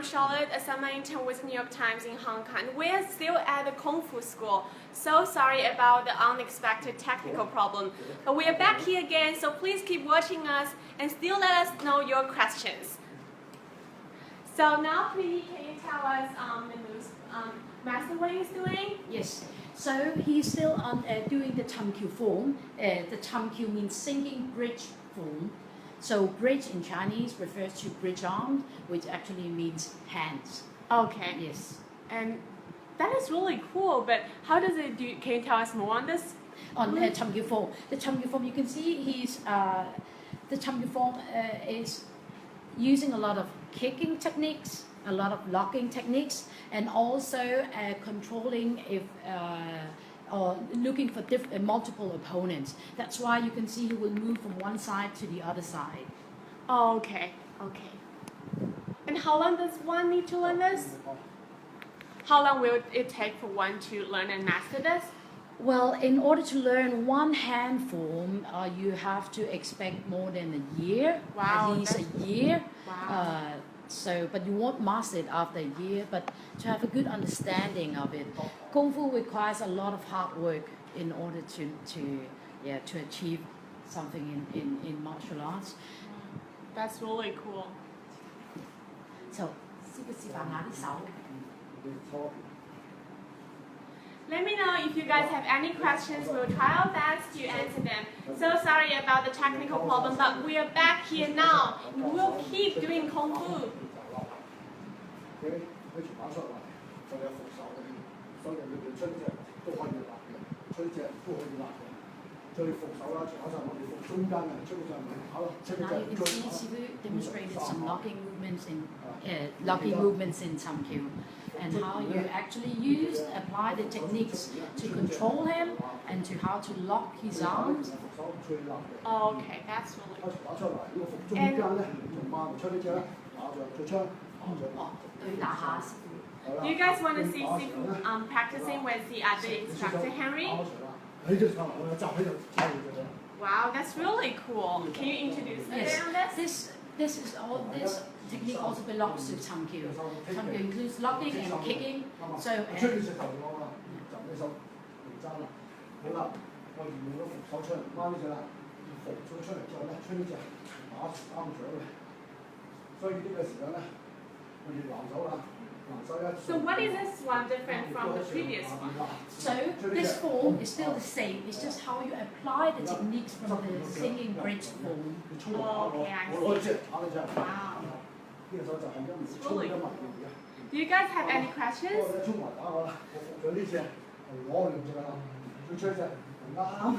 I'm Charlotte, a summer intern with New York Times in Hong Kong. We're still at the Kung Fu school. So sorry about the unexpected technical problem. But we are back here again, so please keep watching us and still let us know your questions. So now please can you tell us the moves Master Wang is doing? Yes. So he's still on doing the Cham Kiu Form. The Cham Kiu means singing bridge form. So bridge in Chinese refers to bridge arm, which actually means hands. Okay. Yes. And that is really cool, but how does it do? Can you tell us more on this? On Cham Kiu Form. The Cham Kiu Form, you can see the Cham Kiu Form is using a lot of kicking techniques, a lot of locking techniques, and also controlling if or looking for multiple opponents. That's why you can see he will move from one side to the other side. Oh, okay, okay. And how long does one need to learn this? How long will it take for one to learn and master this? Well, in order to learn one hand form, you have to expect more than a year, wow, at least a year. Wow. But you won't master it after a year. But to have a good understanding of it, Kung Fu requires a lot of hard work in order to achieve something in martial arts. That's really cool. So, let me know if you guys have any questions. We'll try our best to answer them. So sorry about the technical problem, but we are back here now. We'll keep doing Kung Fu. Now you can see Sifu demonstrated some locking movements in Cham Kiu, and how you actually apply the techniques to control him and to how to lock his arms. Okay, that's really cool. And do you guys want to see Sifu practicing with the other instructor, Henry? Wow, that's really cool. Can you introduce me on this? This technique also belongs to Cham Kiu. Cham Kiu includes locking and kicking. So So what is this one different from the previous one? So this form is still the same. It's just how you apply the techniques from the singing bridge form. Oh, okay, I see. Wow. It's really cool. Do you guys have any questions? Wow.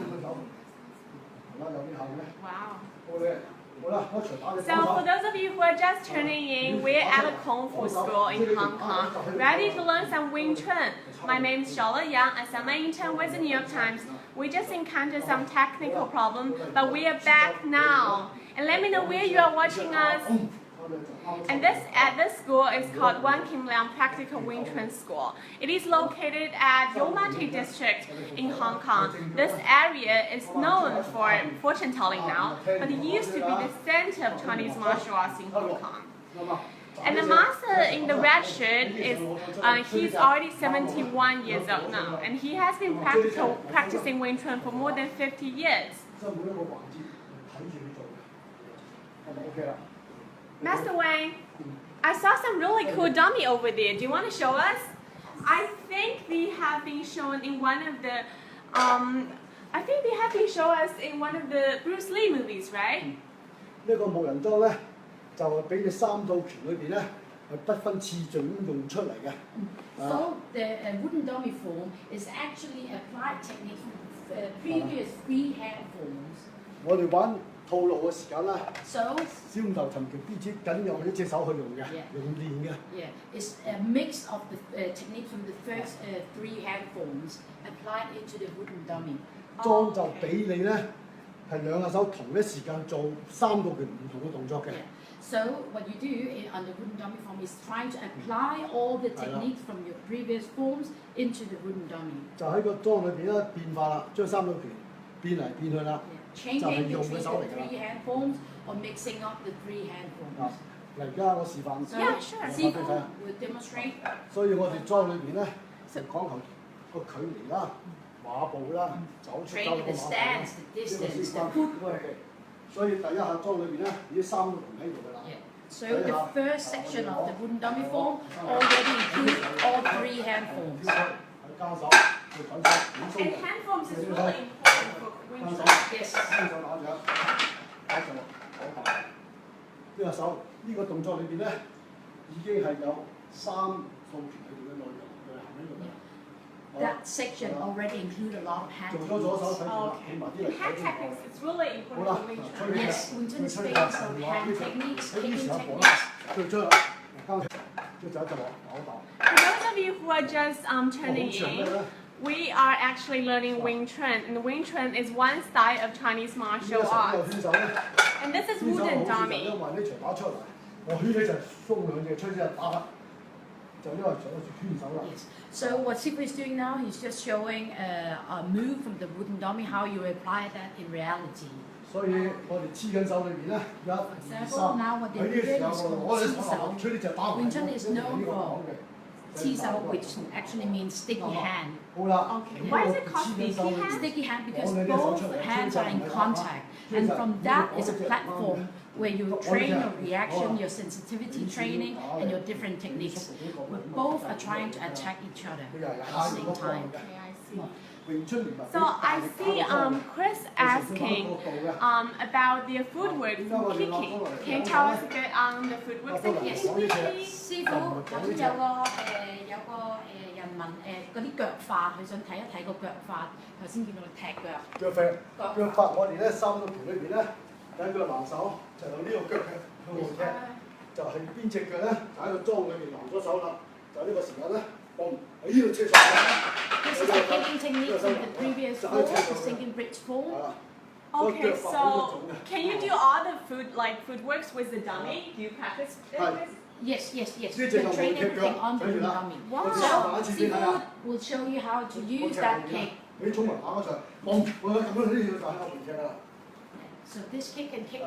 So for those of you who are just tuning in, we're at a Kung Fu school in Hong Kong, ready to learn some Wing Chun. My name is Charlotte Yang, a summer intern with the New York Times. We just encountered some technical problem, but we are back now. And let me know where you are watching us. And this school is called Wan Kam Leung Practical Wing Chun School. It is located at Yau Ma Tei district in Hong Kong. This area is known for fortune telling now, but it used to be the center of Chinese martial arts in Hong Kong. And the master in the red shirt he's already 71 years old now, and he has been practicing Wing Chun for more than 50 years. Master Wang, I saw some really cool dummy over there. Do you want to show us? I think they have been shown in one of the, show us in one of the Bruce Lee movies, right? 呢個無人裝咧，就係俾你3套拳裏邊咧係不分次序咁用出嚟嘅。So the wooden dummy form is actually applied technique from previous free hand forms. 我哋玩套路嘅時間咧， Siu-Nim Tau Cham-Kiu必須僅用一隻手去用嘅，用練嘅。Yeah, it's a mix of the technique from the first three hand forms applied into the wooden dummy. 裝就俾你咧係兩個手同一時間做3個拳唔同嘅動作嘅。So what you do on the wooden dummy form is trying to apply all the techniques from your previous forms into the wooden dummy. 就喺個裝裏邊咧變化啦，將3個拳變嚟變去啦。 Changing between the three hand forms or mixing up the three hand forms. 嗱，而家我示範。 So Yeah, sure. Sifu will demonstrate. 所以我哋莊裏邊咧就講求個距離啦、馬步啦、走出交 Train 個 the 馬步啦， stance, the 呢個 distance, 先 the 關。 footwork. 所以第一下莊裏邊咧，已經三個人喺度㗎啦。 Yeah. So the first section of the wooden dummy form already includes all 3 hand forms. 係交手，去滾手，點鬆 And 嘅。 hand forms is really important for Wing 交手， Chun. Yes. 雙手打掌，打上好大。呢個手呢個動作裏邊咧，已經係有3套拳裏邊嘅內涵喺度啦。 That section already includes a lot of hand 做咗左手 techniques. 睇住啦，起埋啲嚟 And hand 睇住 techniques is really 好 important 啦 for Wing， 吹 Chun. 起 Yes, 嚟， Wing Chun is 吹起 based 嚟 on hand techniques, 喺呢 kicking 時候搏 techniques. 啦，對出啦，交出就一隻落好大。 For those of you who are just turning 好長嘅 in, 咧。 we are actually learning Wing Chun, and Wing Chun is one style of Chinese 呢 martial 個時候 arts. 圈手咧， And this is 圈手 wooden 好似就 dummy. 因為呢長打出嚟，我圈你就鬆兩隻，吹隻打，就因為做咗圈手啦。 Yes. So what Sifu is doing now, he's just showing a move from the wooden dummy, how you apply that in reality. 所以我哋黐緊手裏邊咧，1、2、3，喺呢個時候我哋手吹呢隻打埋， Wing Chun is 呢 known 個 for 講嘅。 T-cell, which actually means sticky hand. 好啦， Okay. Why is it called sticky hand? Sticky hand because both hands are in contact, and from that is a platform where you train your reaction, your sensitivity training, and your different techniques. But both are trying to attack each other 佢又係 at 下 the 個 same time. Okay, I see. 詠春聯盟 So I see Chris asking about the footwork for kicking. Can you tell us a bit on the footwork for Yes, kicking, please? 師傅頭先有個人問嗰啲腳法，佢想睇一睇個腳法。頭先見到你踢腳。腳法我哋咧3個拳裏邊咧，第一個攔手就用呢個腳嘅向後踢，就係邊隻腳咧就喺個莊裏邊攔咗手啦，就呢個時間咧，嘣喺呢度車上。 This is the kicking technique from the previous form, the sinking bridge form. Okay, so can you do all the footworks with the dummy? Do you practice it with? Yes, yes, yes. This You is can train the kick, everything on the yeah. dummy. Wow. So Sifu will show you how to use that kick. 你衝埋打嗰陣，嘣！我咁樣呢要就喺後邊踢啦。 So this kick can kick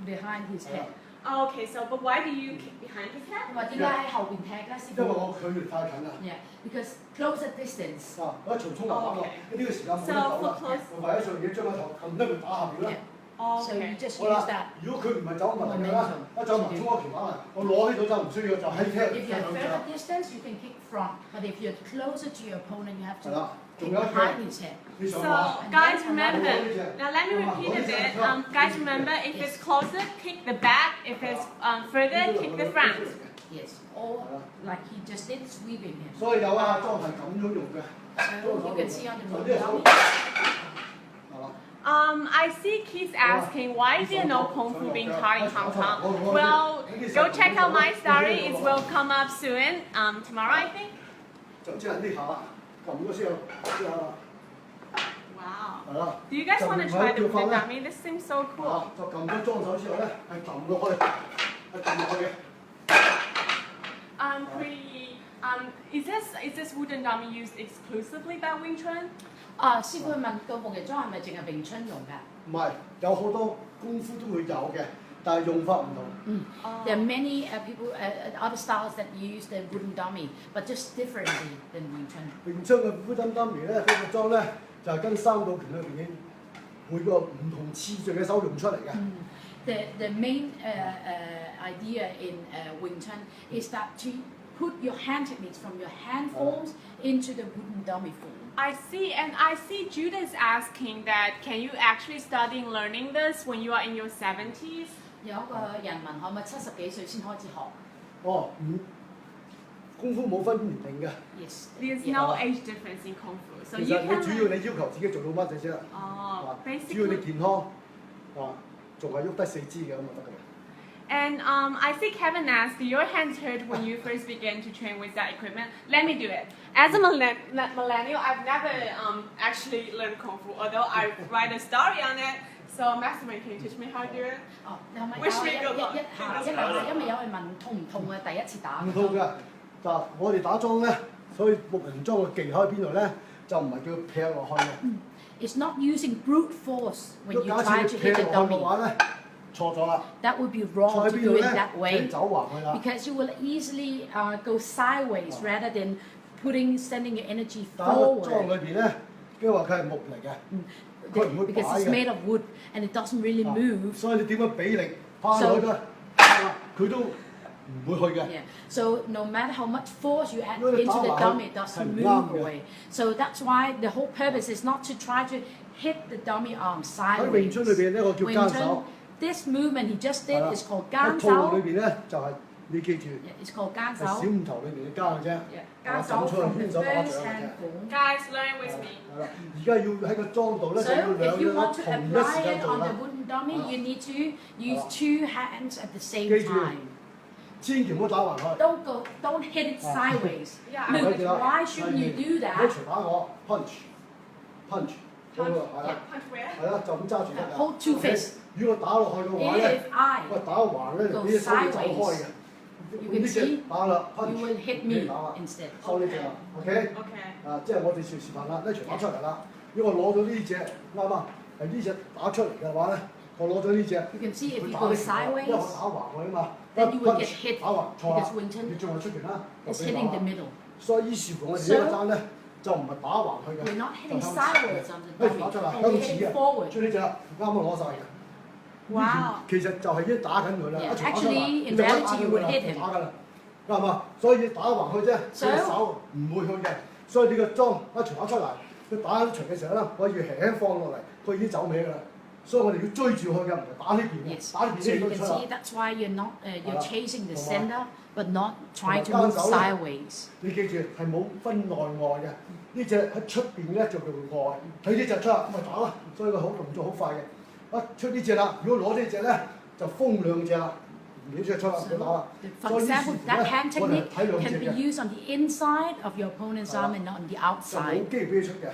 behind his head. Okay, so but why do you kick behind his head? 話點解喺後邊踢咧，師因為傅？我距離太近啦。 Yeah, because closer distance. 我一隨衝埋打落，呢個時間冇得走啦。我為咗做嘢，將個頭撳得佢打下邊啦。 So you just 好 use 啦 that.，如果佢唔係走埋嚟啦，一走埋衝個拳打埋，我攞呢度就唔需要，就喺踢 If you 兩 have 隻啦。 further distance, you can kick front. But if you're closer to your opponent, you have 係 to 啦，仲 kick 有一 behind 腳， his head. 你上 So 馬。 guys remember, now let me repeat a bit. Guys remember, if it's closer, kick the back. If it's further, kick the front. Yes, or like he just did, sweeping him. 所以有一下裝係咁樣用嘅。 So you can see on the 呢 wooden 個手 dummy. 係嘛？ I see Keith asking why is there no Kung Fu being taught in Hong Kong? Well, go check out my story. It will come up soon, tomorrow I think. 就即係呢下啦，撳咗先有，之後啦， Wow. 係啦。 Do you guys want to try the wooden dummy? This seems so 啊 cool. 就撳咗裝手之後咧，係撳落去，係撳落去嘅。Pretty. Is this wooden dummy used exclusively by Wing Chun? 師傅問個木人樁係咪淨係詠春用㗎？唔係，有好多功夫都會有嘅，但係用法唔同。There are many people, other styles that use the wooden dummy, but just differently than Wing Chun. 詠春嘅烏燈燈咧，佢個裝咧就係跟三道拳裏邊嘅每個唔同次序嘅手用出嚟嘅。The main idea in Wing Chun is that to put your hand techniques from your hand forms into the wooden dummy form. I see, and I see Judah's asking that can you actually study and learning this when you are in your 70s? 有一個人問可唔可以70幾歲先開始學哦，功夫冇分年齡嘅， ？Yes. There's Yeah. no age difference in Kung Fu, so 其 you 實你 can 主要 learn. 你要求自己做到乜嘢啫？ Oh, 只要你 basically. 健康，仲係喐得四肢嘅咁就得㗎啦。 And I see Kevin asked, do your hands hurt when you first began to train with that equipment? Let me do it. As a millennial, I've never actually learned Kung Fu, although I write a story on it. So, Masterman, can you teach me how to do it? 哦，係咪 Wish me 一 good luck. 下，因為有人問痛唔痛啊？第一次打唔痛㗎，嗱我哋打樁咧，所以木人樁嘅技巧喺邊度咧？就唔係叫劈落去嘅。 It's not using brute force when 如 you 果假 try 設 to 你劈 hit 落 a 去嘅 dummy. 話咧，錯咗啦。 That would be 錯 wrong 喺 to 邊度 do 咧？ it that 就係 way 走橫去啦。 because you will easily go sideways rather than sending your energy 但係個裝 forward. 裏邊咧，因為佢係木嚟嘅，佢唔會擺 Because it's 嘅。 made of wood and it doesn't really move. 所以你點樣俾力拋落去咧，佢都唔會去嘅。 Yeah. So no matter how much force you add Nếu into the đá vào dummy, it thì doesn't ngon move kìa. away. So that's why the whole purpose is not to try to hit the dummy arm 喺詠 sideways. 春裏邊呢個叫 Wing 奸 Chun, 手， this movement he just 係 did 啦 is called 喺 gan 套路裏 sao. 邊咧就係你記住 Yeah, it's called gan 係小 sao. 五頭裏邊嘅奸嘅啫。 Yeah, 啊 gan 咁 sao 出去 from the 牽手打掌 first 嘅啫。 hand form. Guys, learn with me. 係啦，而家要喺個裝度咧 So 就要兩 if you 樣 want to 同一 apply 時間 it 做 on 啦 the。wooden dummy, you need to use 係啦。 two hands at the same 記住 time. 千祈唔好打橫去。 Don't hit it sideways. Yeah, Look, Look, 記啦 why shouldn't you do 如果 that? 隨打我 punch，係啦， Punch where? 係啦，就咁揸住得㗎。 Hold two fists. 如果打落去嘅話咧， If I 喂打橫咧，你隻手會走開嘅。 You 呢 can 隻 see 打啦 you ，punch， will hit 你 me 打啦， instead. 收呢隻啦，OK？ Okay. 啊，即係我哋示範啦，呢場打出嚟啦。如果我攞咗呢隻啱啊，係呢隻打出嚟嘅話咧，我攞咗呢隻， You can see if 佢 you 打 go 你拳頭，因為我 sideways, 打橫佢啊嘛。 then you will get punch， hit 打橫錯啦 because，Wing Chun 你仲係出拳啦， is 就俾 hitting 打 the middle. 所以於是乎我哋呢個單咧就唔係打橫去嘅， We're not 就 hitting 向 sideways on the 打出嚟 dummy. 向 We're 前 hitting 嘅， forward. 追呢隻啦，啱啱攞晒嘅。 Wow. 其實就係已經打緊佢啦， Yeah, 一場打出嚟 actually, in 你就可以 reality, 打緊 you 佢 would 啦 hit 就 him. 打緊啦，啱嘛？所以打橫去啫，So- 隻手唔會去嘅。所以你個裝一場打出嚟，佢打一場嘅時候咧，我要輕輕放落嚟，佢已經走歪㗎啦。所以我哋要追住佢嘅，唔係打呢邊嘅， Yes. 打呢 So 邊 you 呢 can 出啦 see。that's why you're not you're Voilà. chasing the同埋- center, but not trying to 同埋 move 單手呢。 sideways. 你記住係冇分內外嘅，呢只喺出邊咧就叫外，喺呢只出咁咪打啦，所以個好動作好快嘅。一出呢只啦，如果攞呢只咧就封兩隻啦，唔呢只出啦，唔好打啦。 For 所以於是 example, 乎 that 咧， hand 我哋 technique 睇兩隻 can be 嘅， used on the inside of your opponent's arm and not on the 就 outside. 冇機會俾佢出嘅。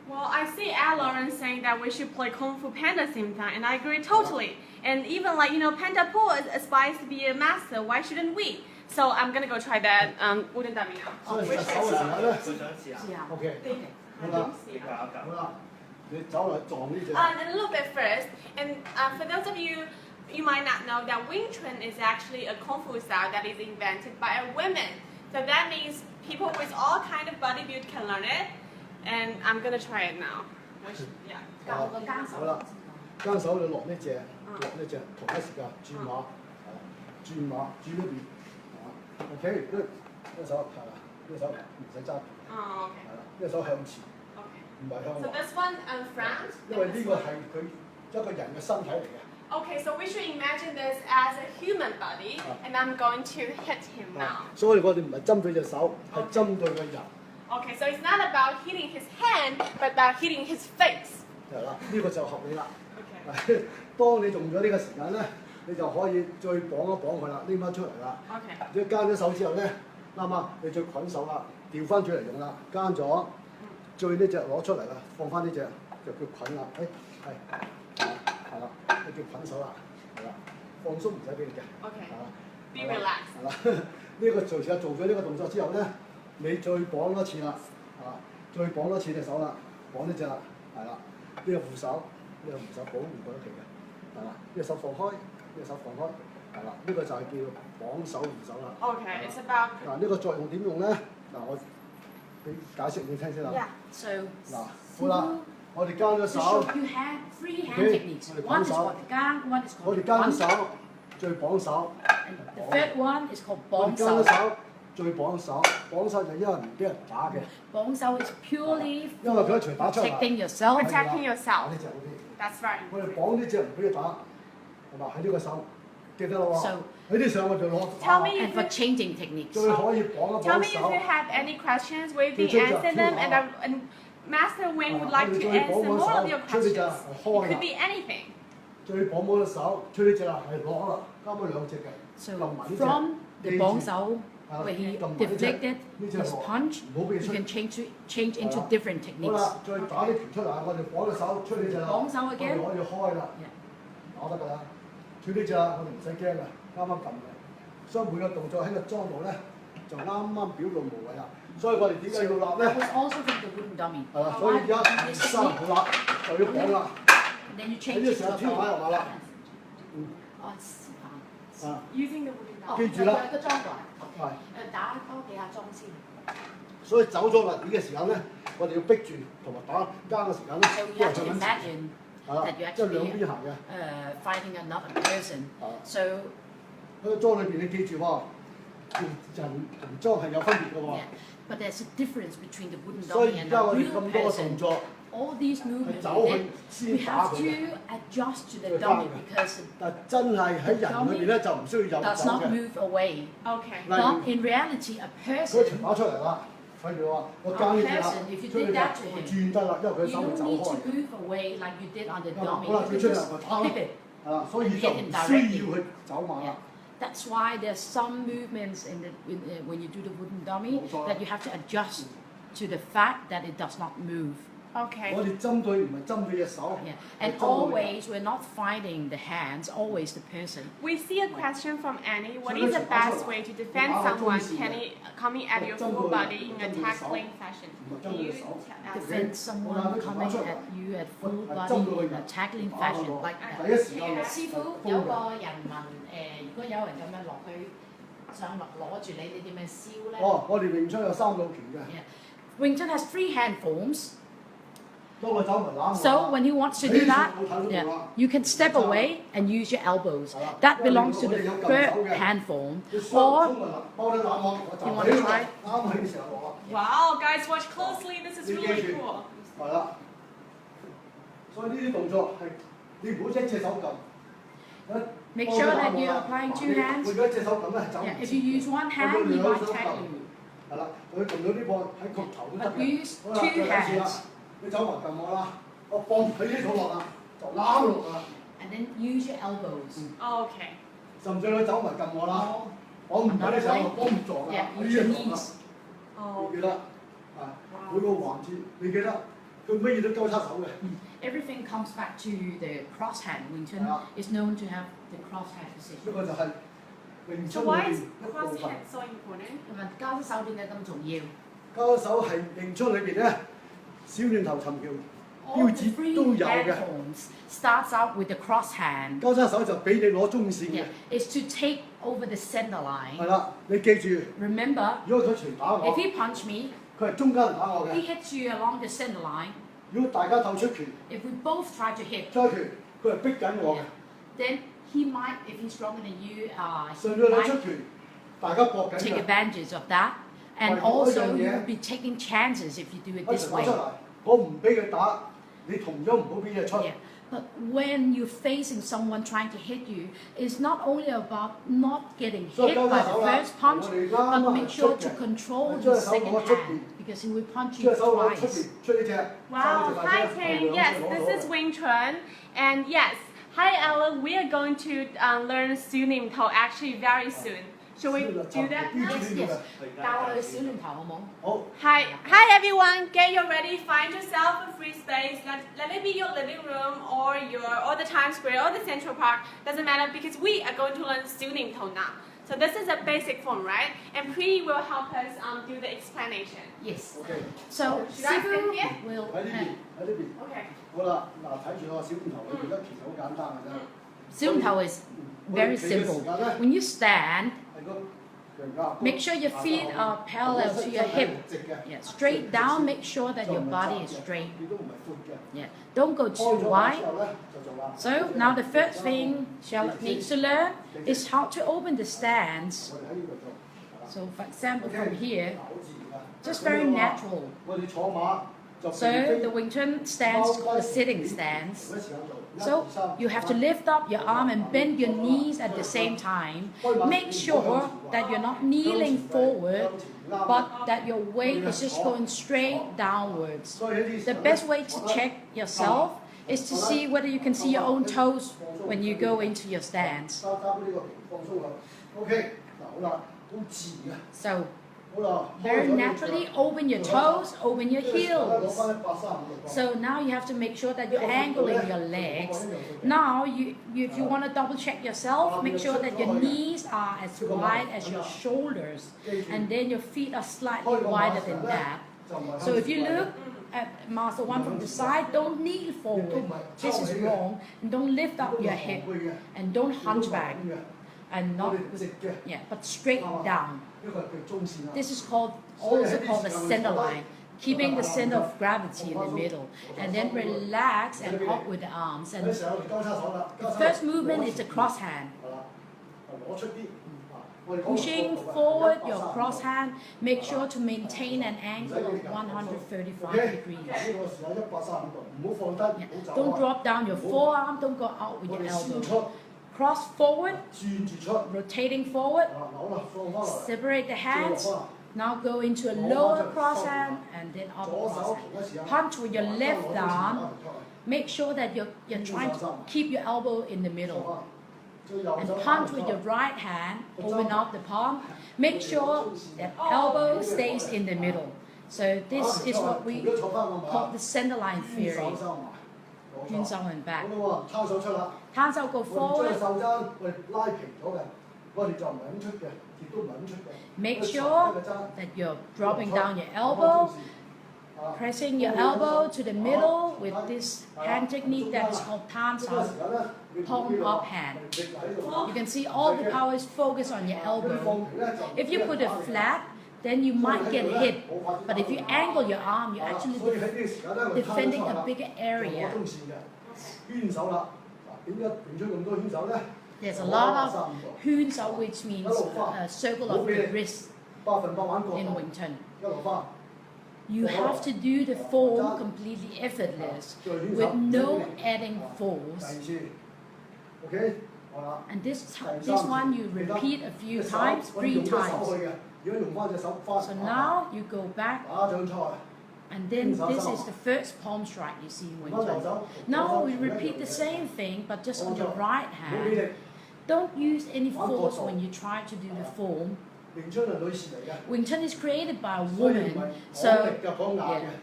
Well, I see Lauren saying that we should play Kung Fu Panda same time, and I agree totally. And even like, Panda Paul aspires to be a master. Why shouldn't we? So I'm gonna go try that wooden dummy now. 所以實手嘅時候咧 Yeah. ，OK， I 好啦 don't，see it. 好啦，你走嚟撞呢只。 And a little bit first, and for those of you, you might not know that Wing Chun is actually a Kung Fu style that is invented by a woman. So that means people with all kind of body build can learn it. And I'm gonna try it now. Yeah. 好啦，間手你落呢只，落呢只，同一時間轉馬，係啦，轉馬轉呢邊，係嘛 ？OK，呢手係啦，呢手唔使揸， Oh, 係啦，呢手向前， okay. 唔係向 So 內， this one front. 因為 and 呢 this 個 one. 係佢一個人嘅身體嚟嘅。 Okay, so we should imagine this as a human body, and I'm going to hit him now. 所以我哋唔係針對隻手，係針對個人， Okay, so it's not about hitting his hand, but about hitting his face. 係啦，呢個就合理啦。 Okay. 當你用咗呢個時間咧，你就可以再綁一綁佢啦，拎翻出嚟啦。 Okay. 你間咗手之後咧，啱啱你再捆手啦，調翻轉嚟用啦，間咗，最呢只攞出嚟啦，放翻呢只就叫捆啦。係啦，你叫捆手啦，係啦，放鬆唔使俾力嘅， Okay. 係啦。 Be 係啦 relaxed. 係啦，呢個做咗呢個動作之後咧，你再綁多次啦，再綁多次隻手啦，綁呢只啦，係啦，呢個扶手，呢個扶手保護嗰一期嘅，係啦，呢個手放開，呢個手放開，係啦，呢個就係叫綁手扶手啦。 Okay, it's about. 嗱，呢個作用點用咧？嗱，我俾解釋你聽先啦。 Yeah. So 嗱，好啦，我哋間咗 to 手， show you three hand Okay. techniques. Rồi, One is bóng called gan, one is 我 called 哋間咗 bóng, 手，再綁手。 and the third one is called 我 bóng 哋間咗 sao. 手，再綁手。綁手就因為唔俾人打嘅， Bóng sao is purely 因為佢 for 一除打出嚟。 protecting yourself. Protecting 打 yourself. 呢只 OK。 That's right. 我哋綁呢只唔俾佢打，係嘛？喺呢個手，記得啦喎。 So 喺呢上我就攞。 Tell me and if for you, changing techniques. 最可以綁一 tell 綁 me if 手 you。have any questions. We've been Tôi chưa answering chưa them, hỏi. and Master Wing would like to Tôi answer bóng more sao? of your Chưa bây questions. giờ It hỏi could là- be anything. 最綁冇隻手，出呢只啦，係攞啦，加咗兩隻嘅。 So 撳埋呢隻 from the 記住 bóng sao, 啊 where he 撳埋呢隻 deflected 呢隻 his 落 punch, 唔好俾 you 佢出。 can change into Voilà. different 好 techniques. 啦，再打啲拳出嚟，我哋綁隻手出呢只啦，綁手我哋 again 可以開啦， Yeah. 打得㗎啦。出呢只啦，我哋唔使驚㗎，啱啱撳嘅。所以每個動作喺個裝度咧，就啱啱表露無遺啦。所以我哋點解要立 That 咧？ was also from the wooden dummy. 係啦，所以而家 This 三 technique, 好啦，就要綁啦。 and then you 喺 change 呢個 it 時 to 候 a 天牌落馬啦。 bóng. 哦，示範。啊， Using the wooden 哦， dummy. 記住啦個樁台。係。打多幾下樁先。所以走咗落嚟嘅時間咧，我哋要逼住同埋打交嘅時間咧， So 都 you 係 have to 向緊前。 imagine 係啦 that you，即係兩 actually 邊行嘅。 fighting another person. 啊， So 喺個樁裏邊你記住喎，人同樁係有分別嘅喎。 yeah, but there's a difference between the wooden 所以 dummy 而 and 家 the 我哋 real 咁多個動 person. 作 All these 係 movements 走 we 去 did, we 先打 have 佢嘅。 to adjust to the佢 dummy 翻嘅。 because it 但真係喺人裏邊咧就唔需要有 does 走 not 嘅。 move away. Okay. 例 But 如 in reality, a 佢 person, 條馬出嚟啦，譬如話我教呢隻啦， person, if you 出嚟 did 啦 that to 佢 him, 轉得啦，因為佢 you 手會 don't 走 need 開 to 嘅。 move away like you did on the 好 dummy. 啦， You 佢 can 出嚟 just 佢拋 flip it. 係啦，所以就唔需要去走馬 Yeah. 啦。 That's why there's some movements when you do the wooden dummy 冇錯啦。 that you have to adjust to the fact that it does not move. Okay. 我哋針對唔係針對隻手， Yeah. 係 And 針對人。 always, we're not fighting the hands, always the person. We see a question from Annie. What So is the let's best answer. way to defend Now, someone don't see coming at your full body in a tackling fashion? Can you Defend someone coming at you at full body in a tackling fashion like 第 that. 一時間師傅有個人問如果有人咁樣落去上落攞住你，你點樣燒咧？哦，我哋詠春有三路拳嘅， Yeah. Wing Chun has 3 hand forms. 當我走埋攬 So when he wants to do that, yeah, you can step away and use your elbows. That belongs to the third hand form. 你雙 Or 衝埋包得攬我，我就 You 喺 wanna 度 try? 啱喺嘅時候落。 Wow, guys, watch closely. This is really cool. 係啦，所以呢啲動作係你唔好一隻手撳。 make sure that you're applying 2 hands. 如果一隻手撳咧，走唔 Yeah, 切 if you use 1 hand, he might tag you. 係啦，佢撳到呢個喺個頭都得 But 嘅。 use 好啦， 2 再嚟一次啦 hands.，你走埋撳我啦，我放佢呢度落啦，就攬落啦， And then use your elbows. Okay. 甚至佢走埋撳我啦， Or 我唔喺你手，我唔撞啦， yeah, 我呢 use your 度啦， knees. 哦你記得啊，每個環節你記得，佢乜嘢都交叉手嘅。 Everything comes back to the cross hand. Wing Chun Yeah. is known to have the cross hand 呢 position. 個就係詠 So 春裏 why 邊 is 一部 cross 分。 hand so important? 咁啊，交手點解咁重要？交手係詠春裏邊咧，小念頭尋橋 All 標 the 誌 3 都有 hand 嘅。 forms starts out with the cross hand. 交叉手就俾你攞中線嘅 Yeah,，is to take over the center 係 line. 啦，你記住， Remember, 如果佢隨打 if 我， he punch me, 佢係中間嚟打我 he 嘅。 hits you along the center line. 如果大家鬥出拳， If we both try to hit, 出拳，佢係逼緊我嘅。 then he might, if he's stronger than you, 上 he 咗你 might 出拳，大家搏緊 take 嘅。 advantage of that. And Right, also, oh, yeah. you'll be taking chances if you do it 我 this 傳 way. 出嚟，我唔俾佢打，你同樣唔好俾佢出。 Yeah. But when you're facing someone trying to hit you, it's not only about not getting 所以 hit 交 by 叉手 the 啦， first punch, 我哋啱 but 啱 make 係 sure 出 to 嘅。 control 將 the 手 second 攞出邊 hand because he will punch 將 you 手攞出 twice. 邊，出呢只。 Wow, hi Ting. Yes, this is Wing Chun. And yes, hi Ella, we are going to learn Siu Nim Tau actually very soon. Shall we do that now? Yes, yes. 教我哋小念頭好冇？好， Hi everyone. Get you ready. Find yourself a free space. Let it be your living room or the Times Square or the Central Park. Doesn't matter because we are going to learn Siu Nim Tau now. So this is a basic form, right? And Pri will help us do the explanation. Yes. OK， So Should I stand Sifu here? will. 喺呢邊，喺呢邊。 Okay. 好啦，嗱睇住我小念頭裏邊咧，其實好簡單嘅啫。小念頭 is very simple. When you stand, 係個強架。 make sure your feet are parallel to your hip. 直嘅。 Yeah, straight down. Make sure that your body is straight. 亦都唔係闊嘅。 Yeah, don't go 開 too 咗馬 wide. 之後咧，就做啦。 So now the first thing Charlotte needs to learn is how to open the stance. 我哋喺呢度做。 So for example, from here, 好自然㗎。 just very natural. 我哋坐馬就 So the Wing Chun stance is called a sitting stance. So you have to lift up your arm and bend your knees at the same time. Make sure that you're not kneeling forward, but that your weight is just going straight downwards. The best way to check yourself is to see whether you can see your own toes when you go into your stance. 交叉呢個放鬆佢。OK，嗱好啦，好自然嘅。 So 好啦， very naturally open your toes, open your 攞 heels. 翻135度。 So now you have to make sure that you're angling your legs. Now, if you want to double check yourself, make sure that your knees are as wide as your shoulders, and then your feet are slightly wider than that. So if you look, at Master Wan from the side, don't kneel forward. This is wrong. And don't lift up your hip. And don't hunchback. And not but straight down. This is also called the center line. Keeping the center of gravity in the middle. And then relax and up with the arms. And the first movement is the cross hand. Pushing forward your cross hand, make sure to maintain an angle of 135 degrees. Don't drop down your forearm, don't go out with your elbow. Cross forward, rotating forward, separate the hands. Now go into a lower cross hand and then upper cross hand. Punch with your left arm. Make sure that you're trying to keep your elbow in the middle. And punch with your right hand, open up the palm. Make sure that elbow stays in the middle. So this is what we call the center line theory. 圈手 and back. 攤手 go forward. Make sure that you're dropping down your elbow, pressing your elbow to the middle with this hand technique that is called 攤手, palm up hand. You can see all the power is focused on your elbow. If you put it flat, then you might get hit. But if you angle your arm, you're actually defending a bigger area. There's a lot of 圈手, which means a circle of the wrist in Wing Chun. You have to do the form completely effortless with no adding force. And this one you repeat a few times, 3 times. So now you go back, and then this is the first palm strike you see in Wing Chun. Now we repeat the same thing, but just on your right hand. Don't use any force when you try to do the form. Wing Chun is created by a woman, so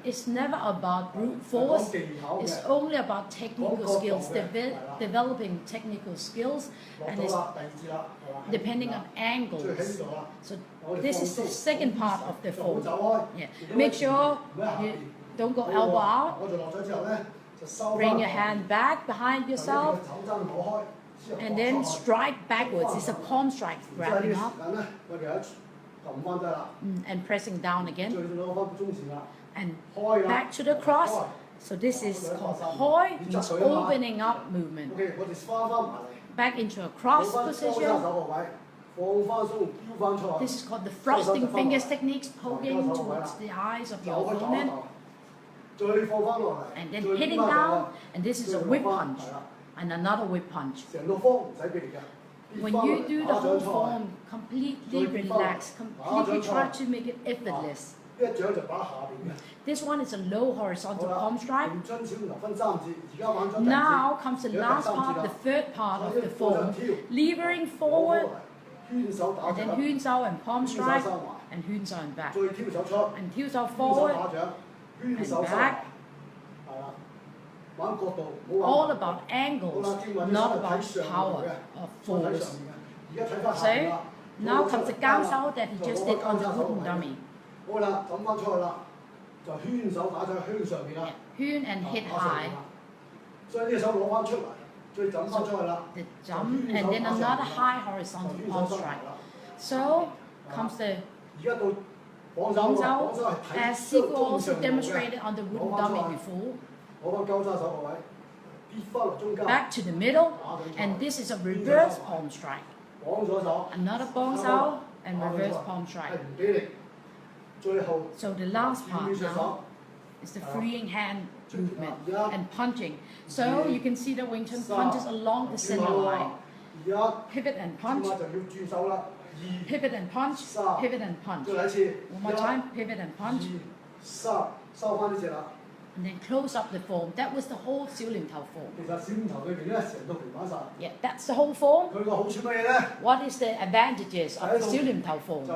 it's never about brute force. It's only about technical skills, developing technical skills, and it's depending on angles. So this is the second part of the form. Make sure you don't go elbow out. Bring your hand back behind yourself. And then strike backwards. It's a palm strike, grabbing up and pressing down again. And back to the cross. So this is called hoi, means opening up movement. Back into a cross position. This is called the frosting fingers techniques, poking towards the eyes of your opponent. And then hitting down, and this is a whip punch. And another whip punch. When you do the whole form, completely relax, completely try to make it effortless. This one is a low horizontal palm strike. Now comes the last part, the third part of the form, levering forward, and then 圈手 and palm strike, and 圈手 and back, and 跳手 forward, and back. All about angles, not about power or force. So now comes the 交手 that he just did on the wooden dummy. 圈 and hit high. The jump and then another high horizontal palm strike. So comes the 廣手 as Sifu also demonstrated on the wooden dummy before. Back to the middle, and this is a reverse palm strike. Another 綁手 and reverse palm strike. So the last part now is the freeing hand movement and punching. So you can see the Wing Chun punches along the center line. Pivot and punch. Pivot and punch. Pivot and punch. One more time. Pivot and punch. And then close up the form. That was the whole Siu Nim Tau Form. Yeah, that's the whole form. What is the advantages of the Siu Nim Tau Form?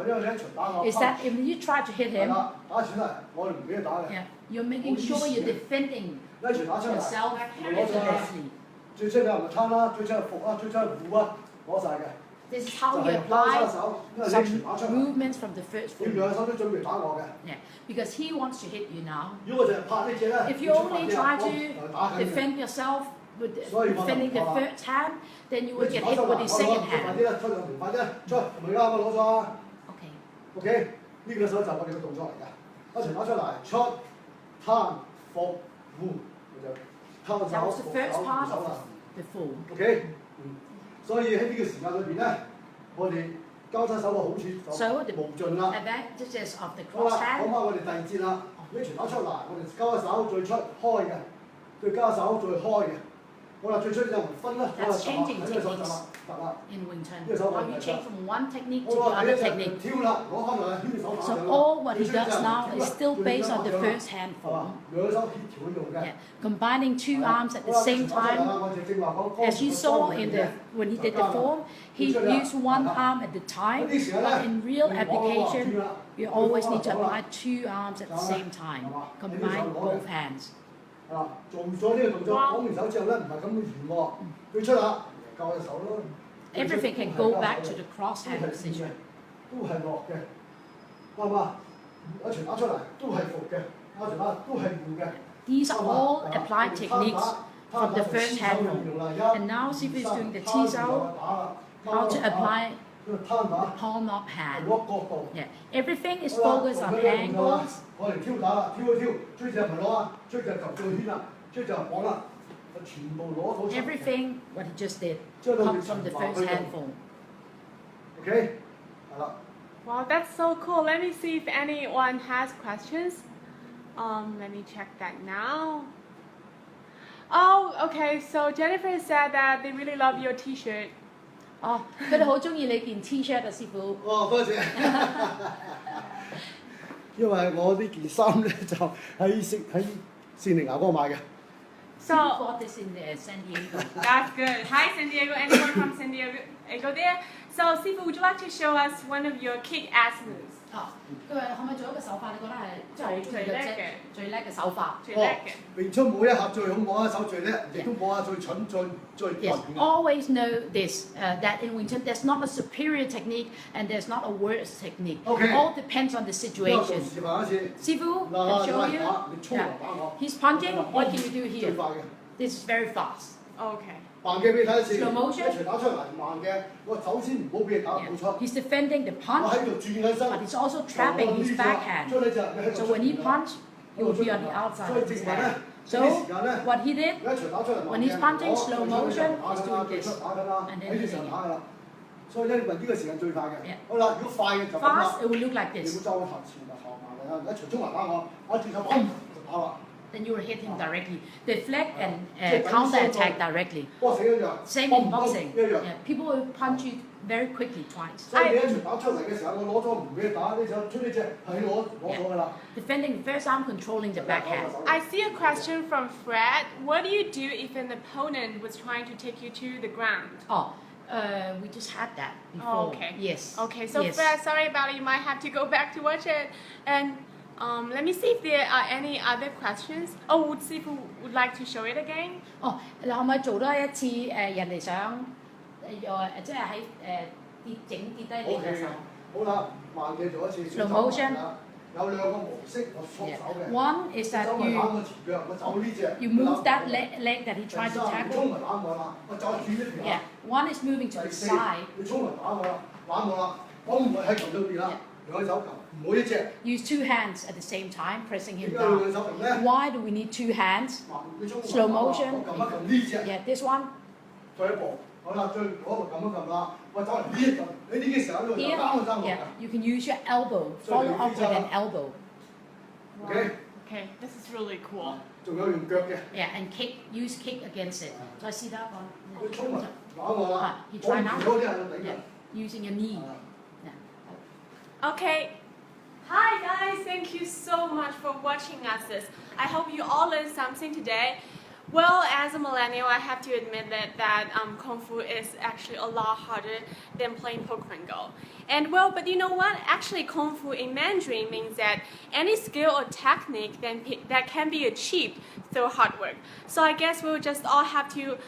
Is that if you try to hit him, you're making sure you're defending yourself effortlessly. This is how 就 you 係交叉 apply 手，因為你傳打出 some 嚟， movements from the first 你 form. 兩手都準備打我嘅。 Yeah, because he wants to hit you now. 如果我淨係拍呢只咧， If you 出 only 發 try 啲 to 打緊嘅。 defend yourself with So you want defending the to- first hand, then you will 你 get 傳 hit 打出 with 嚟， the 我 second 攞快啲 hand. 啦，出兩條快啲，出，唔係啱我攞咗啊。 Okay. OK，呢個手就我哋嘅動作嚟㗎。一傳打出嚟，出，攤，伏，護，就攤 That 手， was the 伏 first 手， part 護手啦。 of the form. OK，所以喺呢個時間裏邊咧，我哋交叉手嘅好處就 So the 無盡啦。 advantages of the 好 cross 啦，講 hand. 翻我哋第二節啦。你傳打出嚟，我哋交手再出開嘅，再交手再開嘅。好啦，最出就分啦，我 That's 就 changing 喺呢個手就 techniques 啦，得啦。 in Wing Chun. Yes, I'll How like you that. change from one technique to 好 the 啦，第 other 一隻 technique. 跳啦，攞翻嚟牽手打 So 上 all what he 最出就 does now 跳 is 啦 still 最 based 出 on the 就啦 first hand 係嘛 form. 兩手協調用嘅。 Yeah, combining two arms at 好 the 啦 same 傳打出嚟 time. 啦我哋正話講 As you saw in the when he did the form, he used one arm at the time, but in real application, you always need to apply two arms at the same time. Combine both hands. 啊，做咗呢個動作，講完手之後咧，唔係咁完喎，佢出啦，救隻手咯。 Everything can go back to the cross hand position. 都係落嘅，啱唔啱？一傳打出嚟都係伏嘅，一傳打都係護嘅。 These are all applied techniques from the first hand form. And now Sifu is doing the T-Sao, how to apply the palm up hand. 攞角度。 Yeah, everything is focused on angles. 我哋挑打啦，挑一挑，追就唔係攞啊，追就及住個圈啦，追就綁啦，就全部攞到出嚟。 Everything what he just did comes from the first hand form. OK，係啦。 Wow, that's so cool. Let me see if anyone has questions. Let me check that now. Oh, okay. So Jennifer said that they really love your T-shirt. 哦，佢哋好中意你件 T-shirt 啊，師傅。哦，多謝。因為我呢件衫咧就喺善寧牙嗰度買嘅。So bought this in San Diego. that's good. Hi, San Diego. Anyone from San Diego there? So, Sifu, would you like to show us one of your kick-ass moves? 哦，佢話可唔可以做一個手法？你覺得係即係好中意嘅啫，最叻嘅手法。最叻嘅。詠春冇一下最好，冇一手最叻，亦都冇一下最蠢、最笨 Yes, 嘅。 always know this, that in Wing Chun there's not a superior technique and there's not a worse technique. Okay. All depends on the 俾我做 situation. 示範一次。 Sifu 嗱， can 你 show 打 you. 你衝嚟 Yeah. 打我。 He's punching. What can you do 最 here? 快嘅。 This is very fast. Okay. 慢嘅俾你睇一次。 Slow motion. 一齊打出嚟慢嘅，我首先唔好俾你打 Yeah. 冇出。 He's defending the 我 punch, 喺度轉緊身。 but he's also trapping his backhand. 將你隻你喺度 So when he punch, he will be on the outside 所以 of his 正話咧， hand. 呢 So 啲時間咧。 what he did, 一場打出嚟 when he's punching slow motion, he's doing this. 打緊啦， And then 喺呢 hitting 場打㗎啦。所以咧，呢個時間最快嘅。 Yeah. 好啦，如果快嘅就咁啦 Fast, it will look like 你 this. 會周頭前頭後埋嚟啦，一場衝埋打我，我轉手砰就打啦。 Then you will hit him directly. Deflect and counter attack directly. 波死一樣。 Same in boxing. 一樣。 Yeah, people will punch you very quickly twice. 所以你一場打出嚟嘅時候，我攞咗唔俾你打，呢手出呢隻係攞咗㗎啦。 Defending the first arm, controlling the backhand. I see a question from Fred. What do you do if an opponent was trying to take you to the ground? Oh, we just had that before. Oh, okay. Yes. Okay, so yes. Fred, sorry about it. You might have to go back to watch it. And let me see if there are any other questions. Oh, would Sifu would like to show it again? 哦，你可唔可以做多一次人哋想即係喺跌低你嘅手 好啦，慢嘅做一次。 Slow motion 有兩個模式我束手嘅。 One is that 走埋打我前腳，我走呢隻。 you move that leg that he tried to 衝 tackle. 埋打我啦，我走轉呢條 Yeah. 啦。 One is moving to 第 the 四， side. 你衝埋打我啦，打我啦，我唔會喺球裏邊啦，兩手球，唔好一隻。 Use two hands at the same time, pressing 點 him 解要 down. 兩手球咧？ Why do we need two hands? 你衝埋 Slow 打我 motion. 我撳一撳呢隻， Yeah, this one. 再一步，好啦，再嗰度撳一撳啦，我走嚟呢一撳，你呢個時候喺度 Here, 打我爭我 yeah, 㗎。 you can use your elbow. Follow up with an elbow. OK， Okay, this is really cool. 仲有用腳嘅， Yeah, and use kick against it. 再試多一個。佢衝埋打我啦，你我 try 唔 now. 咗啲人喺度頂 Yeah, 嘅。 using your knee. Yeah. Okay. Hi guys, thank you so much for watching us this. I hope you all learned something today. Well, as a millennial, I have to admit that Kung Fu is actually a lot harder than playing Pokemon Go. And well, but you know what? Actually, Kung Fu in Mandarin means that any skill or technique that can be achieved through hard work. So I guess we'll just all have to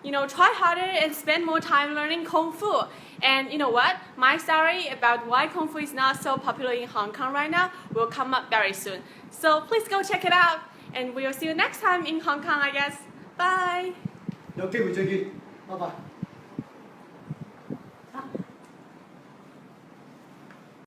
try harder and spend more time learning Kung Fu. And you know what? My story about why Kung Fu is not so popular in Hong Kong right now will come up very soon. So please go check it out. And we'll see you next time in Hong Kong, I guess. Bye. 有機會再見，拜拜。